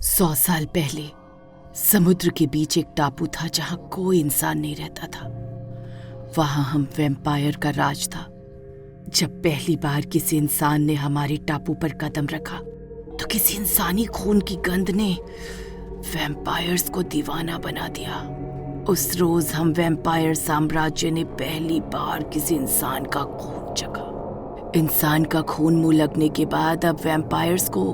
100 साल पहले समुद्र के बीच एक टापू था जहां कोई इंसान नहीं रहता था। वहां हम वैम्पायर का राज था। जब पहली बार किसी इंसान ने हमारे टापू पर कदम रखा तो किसी इंसानी खून की गंध ने वैम्पायर्स को दीवाना बना दिया। उस रोज हम वैम्पायर साम्राज्य ने पहली बार किसी इंसान का खून चखा। इंसान का खून मुंह लगने के बाद अब वैम्पायर्स को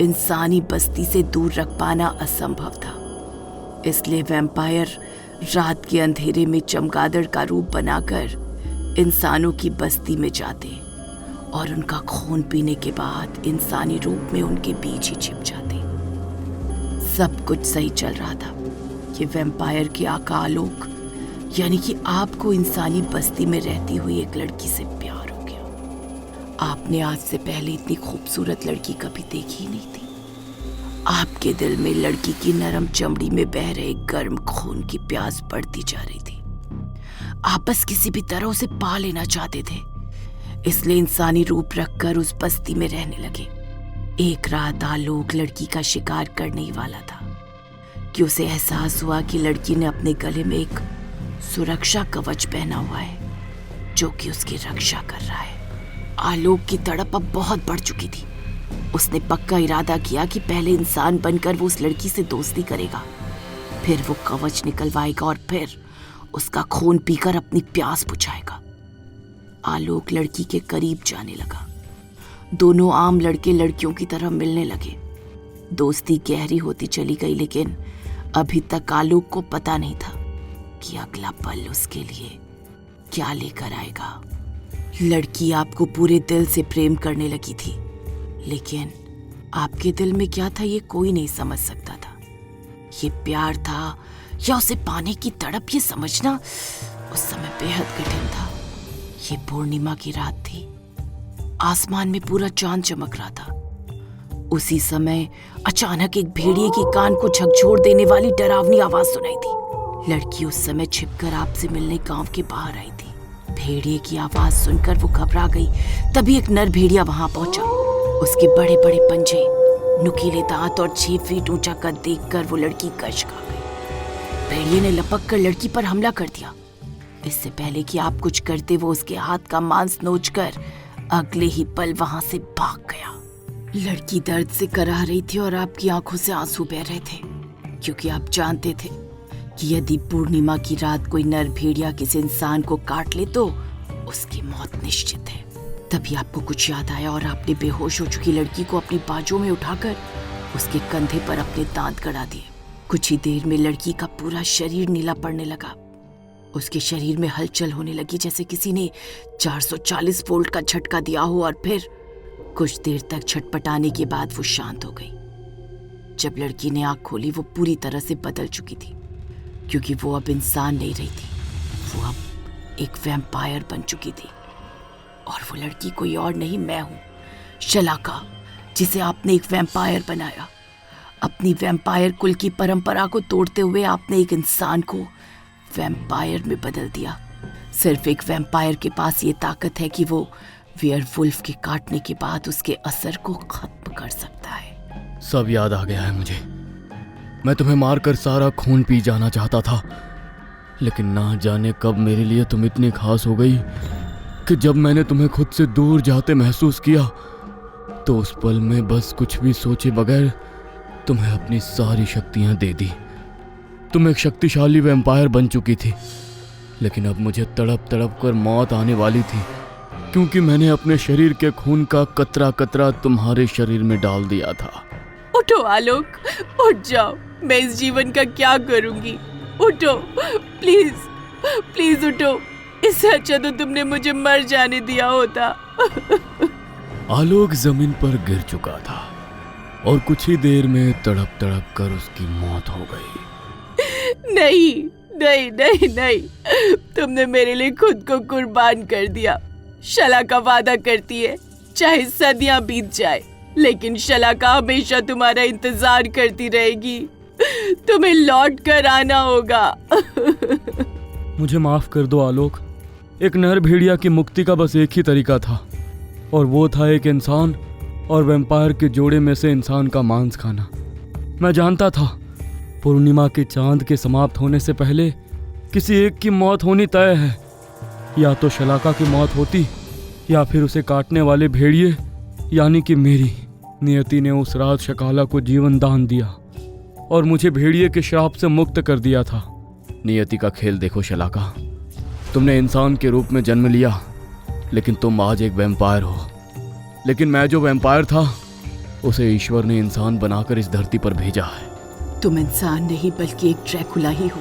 इंसानी बस्ती से दूर रख पाना असंभव था। इसलिए वैम्पायर रात के अंधेरे में चमगादड़ का रूप बनाकर इंसानों की बस्ती में जाते और उनका खून पीने के बाद इंसानी रूप में उनके बीच ही छिप जाते। सब कुछ सही चल रहा था कि वैम्पायर के आका आलोक यानी कि आपको इंसानी बस्ती में रहती हुई एक लड़की से प्यार हो गया। आपने आज से पहले इतनी खूबसूरत लड़की कभी देखी ही नहीं थी। आपके दिल में लड़की की नरम चमड़ी में बह रहे गर्म खून की प्यास बढ़ती जा रही थी। आप बस किसी भी तरह उसे पा लेना चाहते थे, इसलिए इंसानी रूप रखकर उस बस्ती में रहने लगे। एक रात आलोक लड़की का शिकार करने ही वाला था कि उसे एहसास हुआ कि लड़की ने अपने गले में एक सुरक्षा कवच पहना हुआ है जो कि उसकी रक्षा कर रहा है। आलोक की तड़प अब बहुत बढ़ चुकी थी। उसने पक्का इरादा किया कि पहले इंसान बनकर वो उस लड़की से दोस्ती करेगा, फिर वो कवच निकलवाएगा और फिर उसका खून पीकर अपनी प्यास बुझाएगा। आलोक लड़की के करीब जाने लगा। दोनों आम लड़के लड़कियों की तरह मिलने लगे। दोस्ती गहरी होती चली गई, लेकिन अभी तक आलोक को पता नहीं था कि अगला पल उसके लिए क्या लेकर आएगा। लड़की आपको पूरे दिल से प्रेम करने लगी थी, लेकिन आपके दिल में क्या था ये कोई नहीं समझ सकता था। ये प्यार था या उसे पाने की तड़प, ये समझना उस समय बेहद कठिन था। ये पूर्णिमा की रात थी। आसमान में पूरा चांद चमक रहा था। उसी समय अचानक एक भेड़िए के कान को झकझोर देने वाली डरावनी आवाज सुनाई दी। लड़की उस समय छिपकर आपसे मिलने गांव के बाहर आई थी। भेड़िए की आवाज सुनकर वो घबरा गई। तभी एक नर भेड़िया वहां पहुंचा। उसके बड़े बड़े पंजे, नुकीले दांत और 6 फीट ऊंचा कद देखकर वो लड़की गश खा गई। भेड़िए ने लपक कर लड़की पर हमला कर दिया। इससे पहले कि आप कुछ करते वो उसके हाथ का मांस नोचकर अगले ही पल वहां से भाग गया। लड़की दर्द से कराह रही थी और आपकी आंखों से आंसू बह रहे थे, क्योंकि आप जानते थे कि यदि पूर्णिमा की रात कोई नर भेड़िया किसी इंसान को काट ले तो उसकी मौत निश्चित है। तभी आपको कुछ याद आया और आपने बेहोश हो चुकी लड़की को अपनी बाजू में उठाकर उसके कंधे पर अपने दांत गड़ा दिए। कुछ ही देर में लड़की का पूरा शरीर नीला पड़ने लगा। उसके शरीर में हलचल होने लगी जैसे किसी ने 440 वोल्ट का झटका दिया हो, और फिर कुछ देर तक छटपटाने के बाद वो शांत हो गई। जब लड़की ने आंख खोली वो पूरी तरह से बदल चुकी थी, क्योंकि वो अब इंसान नहीं रही थी, वो अब एक वैम्पायर बन चुकी थी। और वो लड़की कोई और नहीं, मैं हूं शलाका, जिसे आपने एक वैम्पायर बनाया। अपनी वैम्पायर कुल की परंपरा को तोड़ते हुए आपने एक इंसान को वैम्पायर में बदल दिया। सिर्फ एक वैम्पायर के पास ये ताकत है कि वो वेयरवुल्फ के काटने के बाद उसके असर को खत्म कर सकता है। सब याद आ गया है मुझे। मैं तुम्हें मारकर सारा खून पी जाना चाहता था, लेकिन ना जाने कब मेरे लिए तुम इतनी खास हो गई कि जब मैंने तुम्हें खुद से दूर जाते महसूस किया तो उस पल में बस कुछ भी सोचे बगैर तुम्हें अपनी सारी शक्तियां दे दी। तुम एक शक्तिशाली वैम्पायर बन चुकी थी, लेकिन अब मुझे तड़प तड़प कर मौत आने वाली थी, क्योंकि मैंने अपने शरीर के खून का कतरा कतरा तुम्हारे शरीर में डाल दिया था। उठो आलोक, उठ जाओ। मैं इस जीवन का क्या करूंगी? उठो प्लीज, प्लीज उठो। इससे अच्छा तो तुमने मुझे मर जाने दिया होता। आलोक जमीन पर गिर चुका था और कुछ ही देर में तड़प तड़प कर उसकी मौत हो गई। नहीं नहीं नहीं नहीं, तुमने मेरे लिए खुद को कुर्बान कर दिया। शलाका वादा करती है चाहे सदियां बीत जाए, लेकिन शलाका हमेशा तुम्हारा इंतजार करती रहेगी। तुम्हें लौट कर आना होगा। मुझे माफ कर दो आलोक। एक नर भेड़िया की मुक्ति का बस एक ही तरीका था, और वो था एक इंसान और वैम्पायर के जोड़े में से इंसान का मांस खाना। मैं जानता था पूर्णिमा के चांद के समाप्त होने से पहले किसी एक की मौत होनी तय है। या तो शलाका की मौत होती या फिर उसे काटने वाले भेड़िए यानी कि मेरी। नियति ने उस रात शकाला को जीवन दान दिया और मुझे भेड़िए के श्राप से मुक्त कर दिया था। नियति का खेल देखो शलाका, तुमने इंसान के रूप में जन्म लिया लेकिन तुम आज एक वैम्पायर हो। लेकिन मैं जो वैम्पायर था उसे ईश्वर ने इंसान बनाकर इस धरती पर भेजा है। तुम इंसान नहीं बल्कि एक ड्रैकुला ही हो।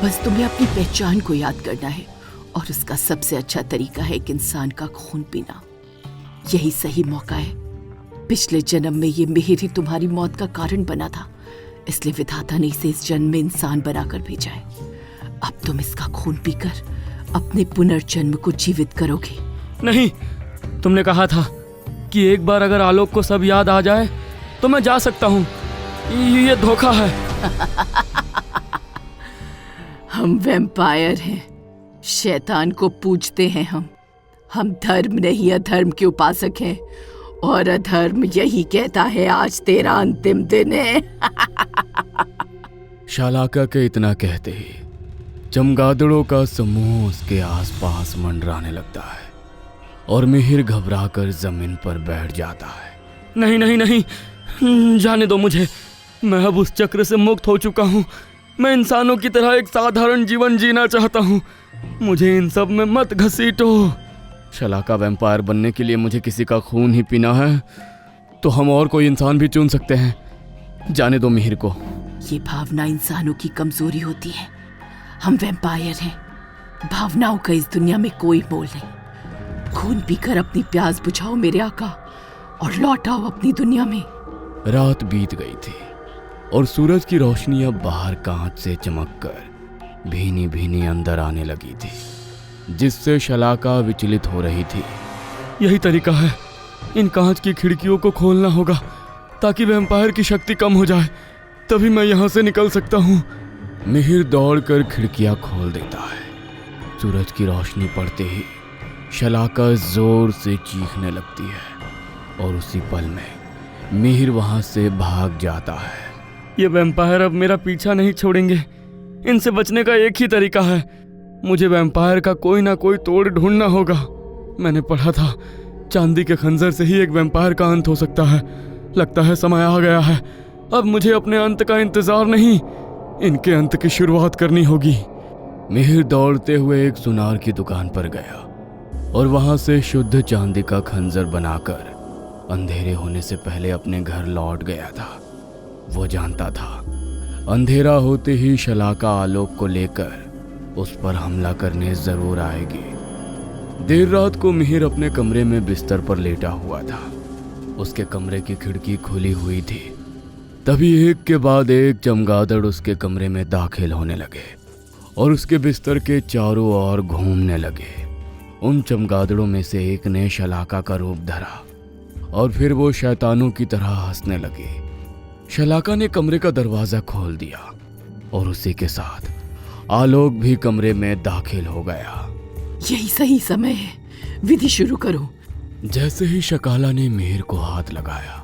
बस तुम्हें अपनी पहचान को याद करना है और उसका सबसे अच्छा तरीका है एक इंसान का खून पीना। यही सही मौका है। पिछले जन्म में ये मिहिर ही तुम्हारी मौत का कारण बना था, इसलिए विधाता ने इसे इस जन्म में इंसान बनाकर भेजा है। अब तुम इसका खून पीकर अपने पुनर्जन्म को जीवित करोगे। नहीं, तुमने कहा था कि एक बार अगर आलोक को सब याद आ जाए तो मैं जा सकता हूँ। ये धोखा है। हम वैम्पायर हैं, शैतान को पूजते हैं हम धर्म नहीं अधर्म के उपासक हैं और अधर्म यही कहता है आज तेरा अंतिम दिन है। शलाका के इतना कहते ही चमगादड़ों का समूह उसके आसपास मंडराने लगता है और मिहिर घबराकर जमीन पर बैठ जाता है। नहीं नहीं नहीं, जाने दो मुझे। मैं अब उस चक्र से मुक्त हो चुका हूँ। मैं इंसानों की तरह एक साधारण जीवन जीना चाहता हूँ। मुझे इन सब में मत घसीटो। शलाका वैम्पायर बनने के लिए मुझे किसी का खून ही पीना है तो हम और कोई इंसान भी चुन सकते हैं। जाने दो मिहिर को। ये भावना इंसानों की कमजोरी होती है। हम वैम्पायर हैं, भावनाओं का इस दुनिया में कोई मोल नहीं। खून पीकर अपनी प्यास बुझाओ मेरे आका और लौट आओ अपनी दुनिया में। रात बीत गई थी और सूरज की रोशनी अब बाहर कांच से चमककर भीनी भीनी अंदर आने लगी थी, जिससे शलाका विचलित हो रही थी। यही तरीका है, इन कांच की खिड़कियों को खोलना होगा ताकि वैम्पायर की शक्ति कम हो जाए, तभी मैं यहाँ से निकल सकता हूँ। मिहिर दौड़कर खिड़कियाँ खोल देता है। सूरज की रोशनी पड़ते ही शलाका जोर से चीखने लगती है और उसी पल में मिहिर वहाँ से भाग जाता है। ये वैम्पायर अब मेरा पीछा नहीं छोड़ेंगे। इनसे बचने का एक ही तरीका है, मुझे वैम्पायर का कोई ना कोई तोड़ ढूंढना होगा। मैंने पढ़ा था चांदी के खंजर से ही एक वैम्पायर का अंत हो सकता है। लगता है समय आ गया है। अब मुझे अपने अंत का इंतजार नहीं, इनके अंत की शुरुआत करनी होगी। मिहिर दौड़ते हुए एक सुनार की दुकान पर गया और वहां से शुद्ध चांदी का खंजर बनाकर अंधेरे होने से पहले अपने घर लौट गया था। वो जानता था अंधेरा होते ही शलाका आलोक को लेकर उस पर हमला करने जरूर आएगी। देर रात को मिहिर अपने कमरे में बिस्तर पर लेटा हुआ था। उसके कमरे की खिड़की खुली हुई थी। तभी एक के बाद एक चमगादड़ उसके कमरे में दाखिल होने लगे और उसके बिस्तर के चारों ओर घूमने लगे। उन चमगादड़ों में से एक ने शलाका का रूप धरा और फिर वो शैतानों की तरह हंसने लगे। शलाका ने कमरे का दरवाजा खोल दिया और उसी के साथ आलोक भी कमरे में दाखिल हो गया। यही सही समय है, विधि शुरू करो। जैसे ही शकाला ने मिहिर को हाथ लगाया,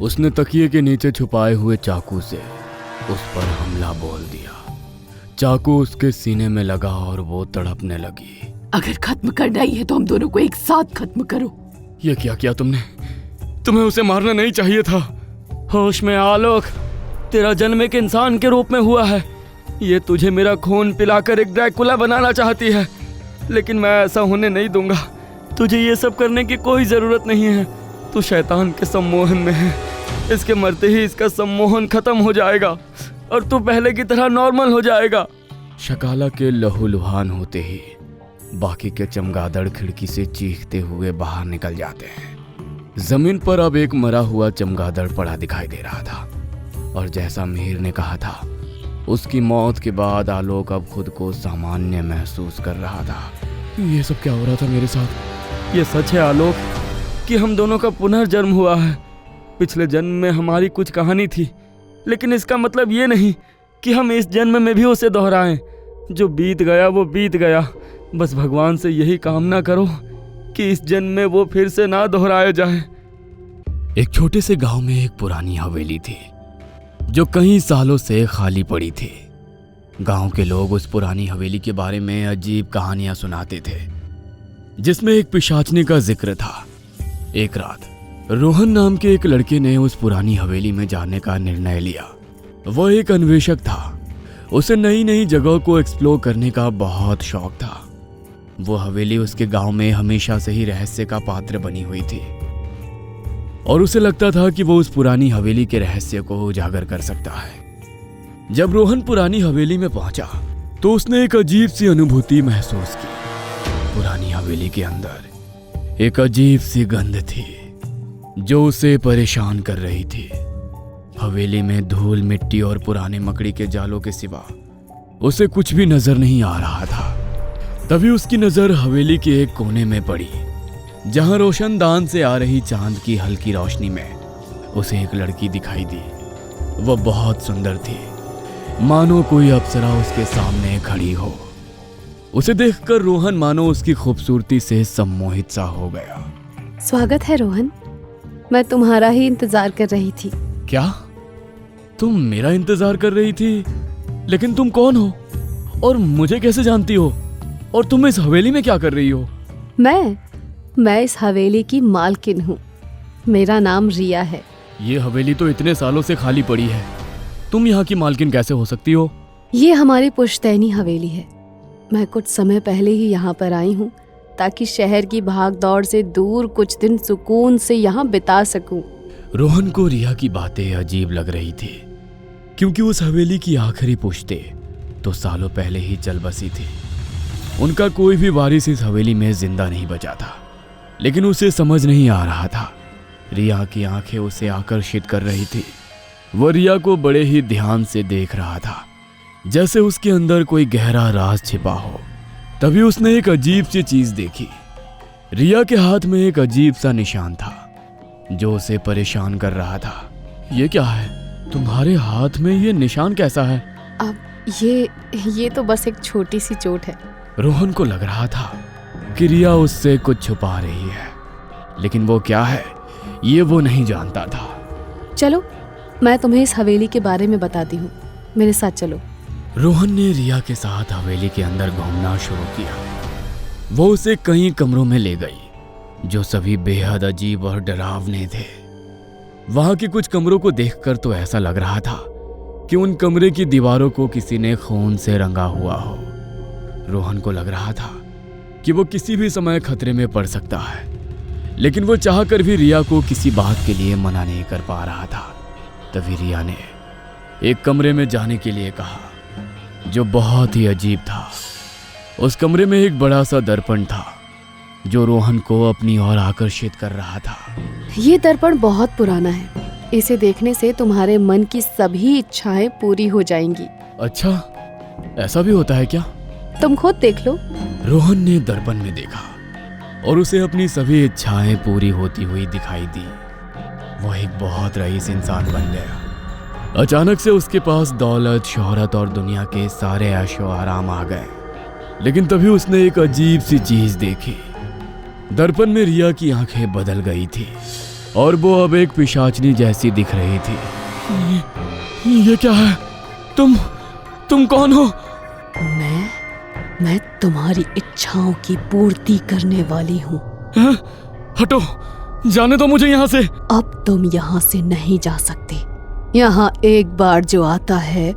उसने तकिए के नीचे छुपाए हुए चाकू से उस पर हमला बोल दिया। चाकू उसके सीने में लगा और वो तड़पने लगी। अगर खत्म करना ही है तो हम दोनों को एक साथ खत्म करो। ये क्या किया तुमने? तुम्हें उसे मारना नहीं चाहिए था। होश में आलोक, तेरा जन्म एक इंसान के रूप में हुआ है। ये तुझे मेरा खून पिलाकर एक ड्रैकुला बनाना चाहती है, लेकिन मैं ऐसा होने नहीं दूंगा। तुझे ये सब करने की कोई जरूरत नहीं है। तू शैतान के सम्मोहन में है। इसके मरते ही इसका सम्मोहन खत्म हो जाएगा और तू पहले की तरह नॉर्मल हो जाएगा। शकाला के लहूलुहान होते ही बाकी के चमगादड़ खिड़की से चीखते हुए बाहर निकल जाते हैं। जमीन पर अब एक मरा हुआ चमगादड़ पड़ा दिखाई दे रहा था और जैसा मिहिर ने कहा था, उसकी मौत के बाद आलोक अब खुद को सामान्य महसूस कर रहा था। ये सब क्या हो रहा था मेरे साथ? ये सच है आलोक कि हम दोनों का पुनर्जन्म हुआ है। पिछले जन्म में हमारी कुछ कहानी थी, लेकिन इसका मतलब ये नहीं कि हम इस जन्म में भी उसे दोहराएं। जो बीत गया वो बीत गया। बस भगवान से यही कामना करो कि इस जन्म में वो फिर से ना दोहराया जाए। एक छोटे से गांव में एक पुरानी हवेली थी जो कई सालों से खाली पड़ी थी। गांव के लोग उस पुरानी हवेली के बारे में अजीब कहानियां सुनाते थे, जिसमें एक पिशाचनी का जिक्र था। एक रात रोहन नाम के एक लड़के ने उस पुरानी हवेली में जाने का निर्णय लिया। वह एक अन्वेषक था। उसे नई नई जगहों को एक्सप्लोर करने का बहुत शौक था। वो हवेली उसके गांव में हमेशा से ही रहस्य का पात्र बनी हुई थी और उसे लगता था कि वो उस पुरानी हवेली के रहस्य को उजागर कर सकता है। जब रोहन पुरानी हवेली में पहुंचा तो उसने एक अजीब सी अनुभूति महसूस की। पुरानी हवेली के अंदर एक अजीब सी गंध थी जो उसे परेशान कर रही थी। हवेली में धूल, मिट्टी और पुराने मकड़ी के जालों के सिवा उसे कुछ भी नजर नहीं आ रहा था। तभी उसकी नजर हवेली के एक कोने में पड़ी, जहां रोशनदान से आ रही चांद की हल्की रोशनी में उसे एक लड़की दिखाई दी। वह बहुत सुंदर थी, मानो कोई अप्सरा उसके सामने खड़ी हो। उसे देखकर रोहन मानो उसकी खूबसूरती से सम्मोहित सा हो गया। स्वागत है रोहन, मैं तुम्हारा ही इंतजार कर रही थी। क्या तुम मेरा इंतजार कर रही थी? लेकिन तुम कौन हो और मुझे कैसे जानती हो? और तुम इस हवेली में क्या कर रही हो? मैं इस हवेली की मालकिन हूँ। मेरा नाम रिया है। ये हवेली तो इतने सालों से खाली पड़ी है, तुम यहाँ की मालकिन कैसे हो सकती हो? ये हमारी पुश्तैनी हवेली है। मैं कुछ समय पहले ही यहाँ पर आई हूँ ताकि शहर की भाग दौड़ से दूर कुछ दिन सुकून से यहाँ बिता सकूं। रोहन को रिया की बातें अजीब लग रही थी, क्योंकि उस हवेली की आखिरी पुश्तें तो सालों पहले ही चल बसी थी। उनका कोई भी वारिस इस हवेली में जिंदा नहीं बचा था। लेकिन उसे समझ नहीं आ रहा था। रिया की आंखें उसे आकर्षित कर रही थी। वह रिया को बड़े ही ध्यान से देख रहा था, जैसे उसके अंदर कोई गहरा राज छिपा हो। तभी उसने एक अजीब सी चीज देखी। रिया के हाथ में एक अजीब सा निशान था जो उसे परेशान कर रहा था। ये क्या है? तुम्हारे हाथ में ये निशान कैसा है? अब ये तो बस एक छोटी सी चोट है। रोहन को लग रहा था कि रिया उससे कुछ छुपा रही है, लेकिन वो क्या है ये वो नहीं जानता था। चलो, मैं तुम्हें इस हवेली के बारे में बताती हूँ, मेरे साथ चलो। रोहन ने रिया के साथ हवेली के अंदर घूमना शुरू किया। वो उसे कई कमरों में ले गई जो सभी बेहद अजीब और डरावने थे। वहां के कुछ कमरों को देखकर तो ऐसा लग रहा था कि उन कमरे की दीवारों को किसी ने खून से रंगा हुआ हो। रोहन को लग रहा था कि वो किसी भी समय खतरे में पड़ सकता है, लेकिन वो चाहकर भी रिया को किसी बात के लिए मना नहीं कर पा रहा था। तभी रिया ने एक कमरे में जाने के लिए कहा जो बहुत ही अजीब था। उस कमरे में एक बड़ा सा दर्पण था जो रोहन को अपनी ओर आकर्षित कर रहा था। ये दर्पण बहुत पुराना है। इसे देखने से तुम्हारे मन की सभी इच्छाएं पूरी हो जाएंगी। अच्छा, ऐसा भी होता है क्या? तुम खुद देख लो। रोहन ने दर्पण में देखा और उसे अपनी सभी इच्छाएं पूरी होती हुई दिखाई दी। वह एक बहुत रईस इंसान बन गया। अचानक से उसके पास दौलत, शोहरत और दुनिया के सारे ऐशो आराम आ गए। लेकिन तभी उसने एक अजीब सी चीज देखी। दर्पण में रिया की आंखें बदल गई थी और वो अब एक पिशाचनी जैसी दिख रही थी। ये क्या है? तुम कौन हो? मैं तुम्हारी इच्छाओं की पूर्ति करने वाली हूँ। हटो, जाने दो मुझे यहाँ से। अब तुम यहाँ से नहीं जा सकते। यहाँ एक बार जो आता है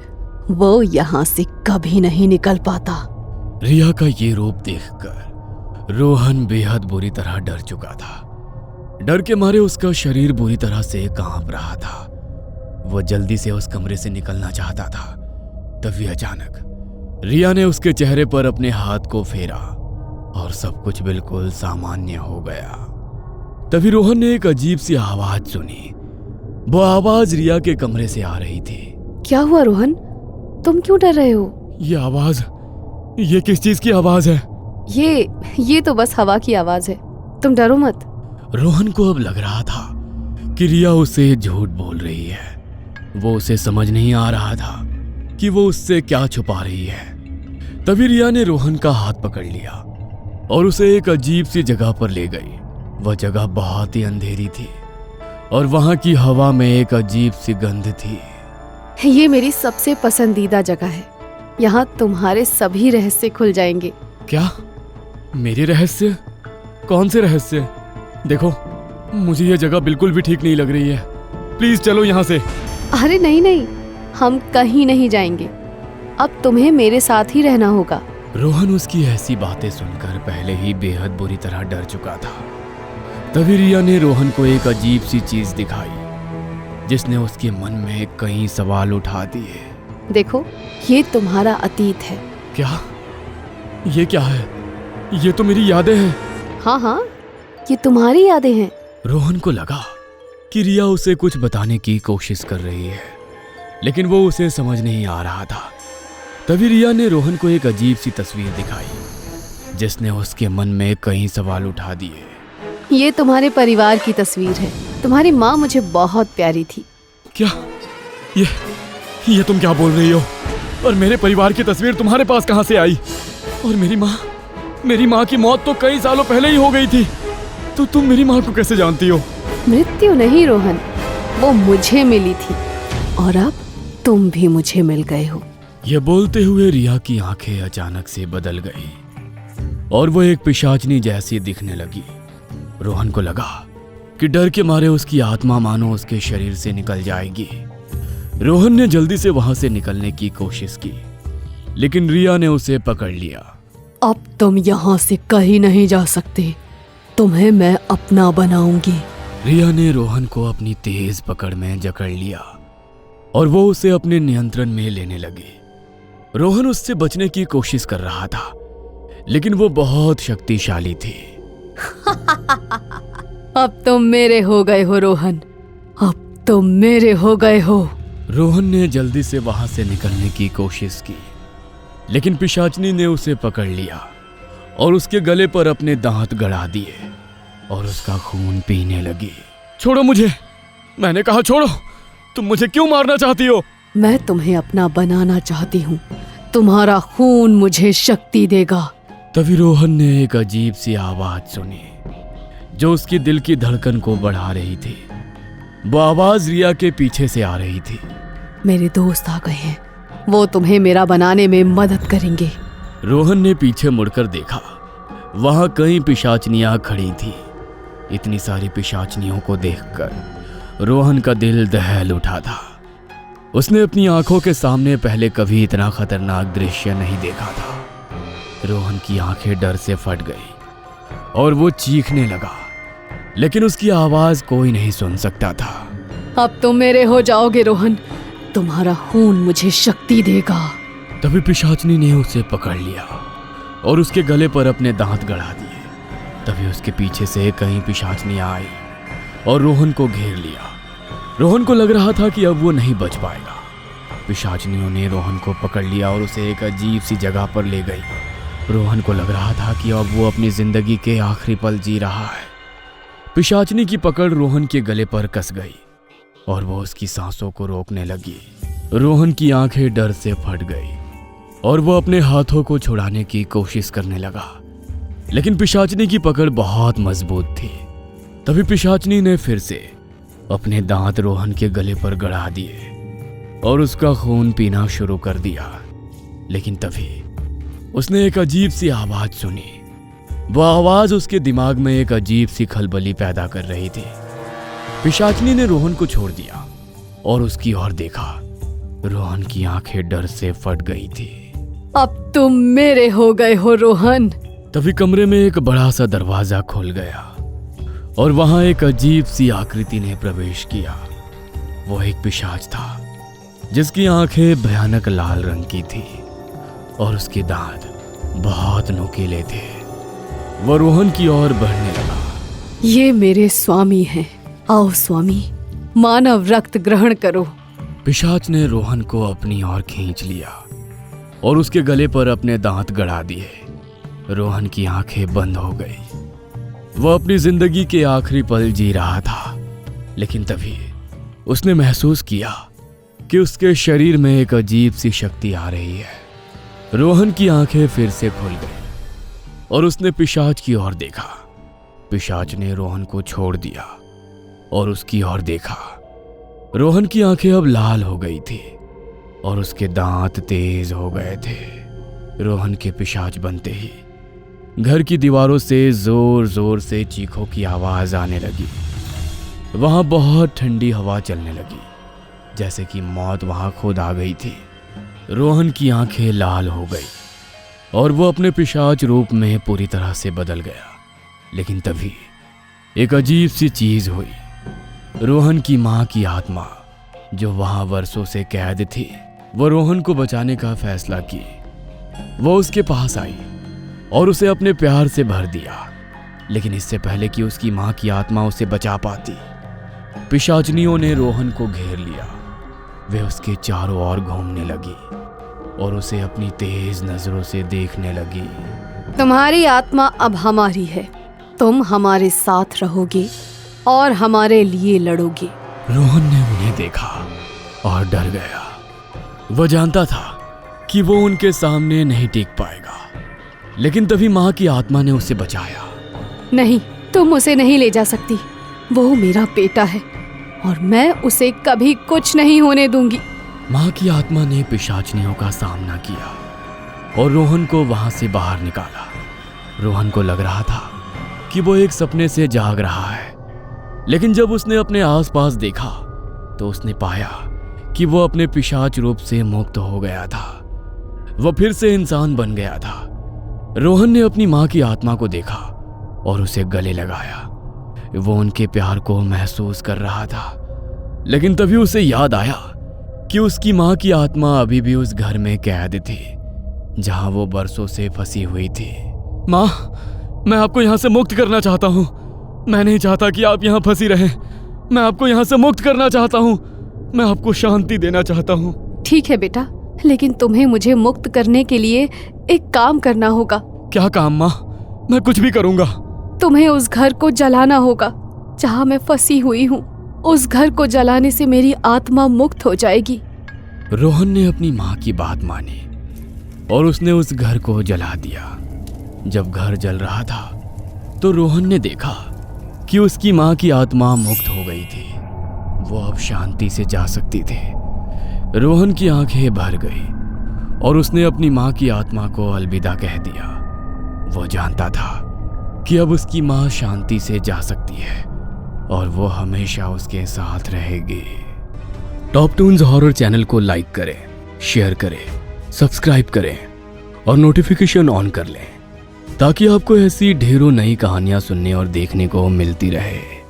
वो यहाँ से कभी नहीं निकल पाता। रिया का ये रूप देखकर रोहन बेहद बुरी तरह डर चुका था। डर के मारे उसका शरीर बुरी तरह से कांप रहा था। वो जल्दी से उस कमरे से निकलना चाहता था। तभी अचानक रिया ने उसके चेहरे पर अपने हाथ को फेरा और सब कुछ बिल्कुल सामान्य हो गया। तभी रोहन ने एक अजीब सी आवाज सुनी। वो आवाज रिया के कमरे से आ रही थी। क्या हुआ रोहन? तुम क्यों डर रहे हो? ये आवाज, ये किस चीज की आवाज है? ये तो बस हवा की आवाज है। तुम डरो मत। रोहन को अब लग रहा था कि रिया उसे झूठ बोल रही है। वो उसे समझ नहीं आ रहा था कि वो उससे क्या छुपा रही है। तभी रिया ने रोहन का हाथ पकड़ लिया और उसे एक अजीब सी जगह पर ले गई। वह जगह बहुत ही अंधेरी थी और वहां की हवा में एक अजीब सी गंध थी। ये मेरी सबसे पसंदीदा जगह है। यहाँ तुम्हारे सभी रहस्य खुल जाएंगे। क्या? मेरे रहस्य? कौन से रहस्य? देखो, मुझे ये जगह बिल्कुल भी ठीक नहीं लग रही है। प्लीज चलो यहाँ से। अरे नहीं नहीं, हम कहीं नहीं जाएंगे। अब तुम्हें मेरे साथ ही रहना होगा। रोहन उसकी ऐसी बातें सुनकर पहले ही बेहद बुरी तरह डर चुका था। तभी रिया ने रोहन को एक अजीब सी चीज दिखाई जिसने उसके मन में कई सवाल उठा दिए। देखो, ये तुम्हारा अतीत है। क्या? ये क्या है? ये तो मेरी यादें हैं। हाँ हाँ, ये तुम्हारी यादें हैं। रोहन को लगा कि रिया उसे कुछ बताने की कोशिश कर रही है, लेकिन वो उसे समझ नहीं आ रहा था। तभी रिया ने रोहन को एक अजीब सी तस्वीर दिखाई जिसने उसके मन में कई सवाल उठा दिए। ये तुम्हारे परिवार की तस्वीर है। तुम्हारी माँ मुझे बहुत प्यारी थी। क्या? ये तुम क्या बोल रही हो? और मेरे परिवार की तस्वीर तुम्हारे पास कहाँ से आई? और मेरी माँ की मौत तो कई सालों पहले ही हो गई थी। तो तुम मेरी माँ को कैसे जानती हो? मृत्यु नहीं रोहन, वो मुझे मिली थी और अब तुम भी मुझे मिल गए हो। ये बोलते हुए रिया की आंखें अचानक से बदल गई और वो एक पिशाचनी जैसी दिखने लगी। रोहन को लगा कि डर के मारे उसकी आत्मा मानो उसके शरीर से निकल जाएगी। रोहन ने जल्दी से वहां से निकलने की कोशिश की, लेकिन रिया ने उसे पकड़ लिया। अब तुम यहाँ से कहीं नहीं जा सकते। तुम्हें मैं अपना बनाऊंगी। रिया ने रोहन को अपनी तेज पकड़ में जकड़ लिया और वो उसे अपने नियंत्रण में लेने लगी। रोहन उससे बचने की कोशिश कर रहा था, लेकिन वो बहुत शक्तिशाली थी। अब तुम मेरे हो गए हो रोहन, अब तुम मेरे हो गए हो। रोहन ने जल्दी से वहां से निकलने की कोशिश की, लेकिन पिशाचनी ने उसे पकड़ लिया और उसके गले पर अपने दांत गड़ा दिए और उसका खून पीने लगी। छोड़ो मुझे, मैंने कहा छोड़ो। तुम मुझे क्यों मारना चाहती हो? मैं तुम्हें अपना बनाना चाहती हूँ। तुम्हारा खून मुझे शक्ति देगा। तभी रोहन ने एक अजीब सी आवाज सुनी जो उसकी दिल की धड़कन को बढ़ा रही थी। वो आवाज रिया के पीछे से आ रही थी। मेरे दोस्त आ गए हैं, वो तुम्हें मेरा बनाने में मदद करेंगे। रोहन ने पीछे मुड़कर देखा, वहां कई पिशाचनियां खड़ी थी। इतनी सारी पिशाचनियों को देखकर रोहन का दिल दहल उठा था। उसने अपनी आंखों के सामने पहले कभी इतना खतरनाक दृश्य नहीं देखा था। रोहन की आंखें डर से फट गई और वो चीखने लगा, लेकिन उसकी आवाज कोई नहीं सुन सकता था। अब तुम मेरे हो जाओगे रोहन, तुम्हारा खून मुझे शक्ति देगा। तभी पिशाचनी ने उसे पकड़ लिया और उसके गले पर अपने दांत गड़ा दिए। तभी उसके पीछे से कई पिशाचनियां आई और रोहन को घेर लिया। रोहन को लग रहा था कि अब वो नहीं बच पाएगा। पिशाचनियों ने रोहन को पकड़ लिया और उसे एक अजीब सी जगह पर ले गई। रोहन को लग रहा था कि अब वो अपनी जिंदगी के आखिरी पल जी रहा है। पिशाचनी की पकड़ रोहन के गले पर कस गई और वो उसकी सांसों को रोकने लगी। रोहन की आंखें डर से फट गई और वो अपने हाथों को छुड़ाने की कोशिश करने लगा, लेकिन पिशाचनी की पकड़ बहुत मजबूत थी। तभी पिशाचनी ने फिर से अपने दांत रोहन के गले पर गड़ा दिए और उसका खून पीना शुरू कर दिया। लेकिन तभी उसने एक अजीब सी आवाज सुनी। वह आवाज उसके दिमाग में एक अजीब सी खलबली पैदा कर रही थी। पिशाचनी ने रोहन को छोड़ दिया और उसकी ओर देखा। रोहन की आंखें डर से फट गई थी। अब तुम मेरे हो गए हो रोहन। तभी कमरे में एक बड़ा सा दरवाजा खुल गया और वहां एक अजीब सी आकृति ने प्रवेश किया। वो एक पिशाच था जिसकी आंखें भयानक लाल रंग की थी और उसके दांत बहुत नुकीले थे। वह रोहन की ओर बढ़ने लगा। ये मेरे स्वामी हैं। आओ स्वामी, मानव रक्त ग्रहण करो। पिशाच ने रोहन को अपनी ओर खींच लिया और उसके गले पर अपने दांत गड़ा दिए। रोहन की आंखें बंद हो गई। वह अपनी जिंदगी के आखिरी पल जी रहा था, लेकिन तभी उसने महसूस किया कि उसके शरीर में एक अजीब सी शक्ति आ रही है। रोहन की आंखें फिर से खुल गई और उसने पिशाच की ओर देखा। पिशाच ने रोहन को छोड़ दिया और उसकी ओर देखा। रोहन की आंखें अब लाल हो गई थी और उसके दांत तेज हो गए थे। रोहन के पिशाच बनते ही घर की दीवारों से जोर जोर से चीखों की आवाज आने लगी। वहां बहुत ठंडी हवा चलने लगी, जैसे कि मौत वहां खुद आ गई थी। रोहन की आंखें लाल हो गई और वो अपने पिशाच रूप में पूरी तरह से बदल गया। लेकिन तभी एक अजीब सी चीज हुई। रोहन की मां की आत्मा, जो वहां वर्षों से कैद थी, वो रोहन को बचाने का फैसला की। वो उसके पास आई और उसे अपने प्यार से भर दिया। लेकिन इससे पहले कि उसकी मां की आत्मा उसे बचा पाती, पिशाचनियों ने रोहन को घेर लिया। वे उसके चारों ओर घूमने लगी और उसे अपनी तेज नजरों से देखने लगी। तुम्हारी आत्मा अब हमारी है, तुम हमारे साथ रहोगे और हमारे लिए लड़ोगे। रोहन ने उन्हें देखा और डर गया। वह जानता था कि वो उनके सामने नहीं टिक पाएगा। लेकिन तभी मां की आत्मा ने उसे बचाया। नहीं, तुम उसे नहीं ले जा सकती। वो मेरा बेटा है और मैं उसे कभी कुछ नहीं होने दूंगी। मां की आत्मा ने पिशाचनियों का सामना किया और रोहन को वहां से बाहर निकाला। रोहन को लग रहा था कि वो एक सपने से जाग रहा है। लेकिन जब उसने अपने आसपास देखा तो उसने पाया कि वो अपने पिशाच रूप से मुक्त हो गया था। वह फिर से इंसान बन गया था। रोहन ने अपनी मां की आत्मा को देखा और उसे गले लगाया। वो उनके प्यार को महसूस कर रहा था। लेकिन तभी उसे याद आया कि उसकी मां की आत्मा अभी भी उस घर में कैद थी, जहां वो बरसों से फंसी हुई थी। मां, मैं आपको यहां से मुक्त करना चाहता हूं। मैं नहीं चाहता कि आप यहां फंसी रहें। मैं आपको यहां से मुक्त करना चाहता हूं। मैं आपको शांति देना चाहता हूं। ठीक है बेटा, लेकिन तुम्हें मुझे मुक्त करने के लिए एक काम करना होगा। क्या काम मां? मैं कुछ भी करूंगा। तुम्हें उस घर को जलाना होगा जहां मैं फंसी हुई हूँ। उस घर को जलाने से मेरी आत्मा मुक्त हो जाएगी। रोहन ने अपनी मां की बात मानी और उसने उस घर को जला दिया। जब घर जल रहा था तो रोहन ने देखा कि उसकी मां की आत्मा मुक्त हो गई थी। वो अब शांति से जा सकती थी। रोहन की आंखें भर गई और उसने अपनी मां की आत्मा को अलविदा कह दिया। वो जानता था कि अब उसकी मां शांति से जा सकती है और वो हमेशा उसके साथ रहेगी। टॉप टून्स हॉरर चैनल को लाइक करें, शेयर करें, सब्सक्राइब करें और नोटिफिकेशन ऑन कर लें, ताकि आपको ऐसी ढेरों नई कहानियां सुनने और देखने को मिलती रहे।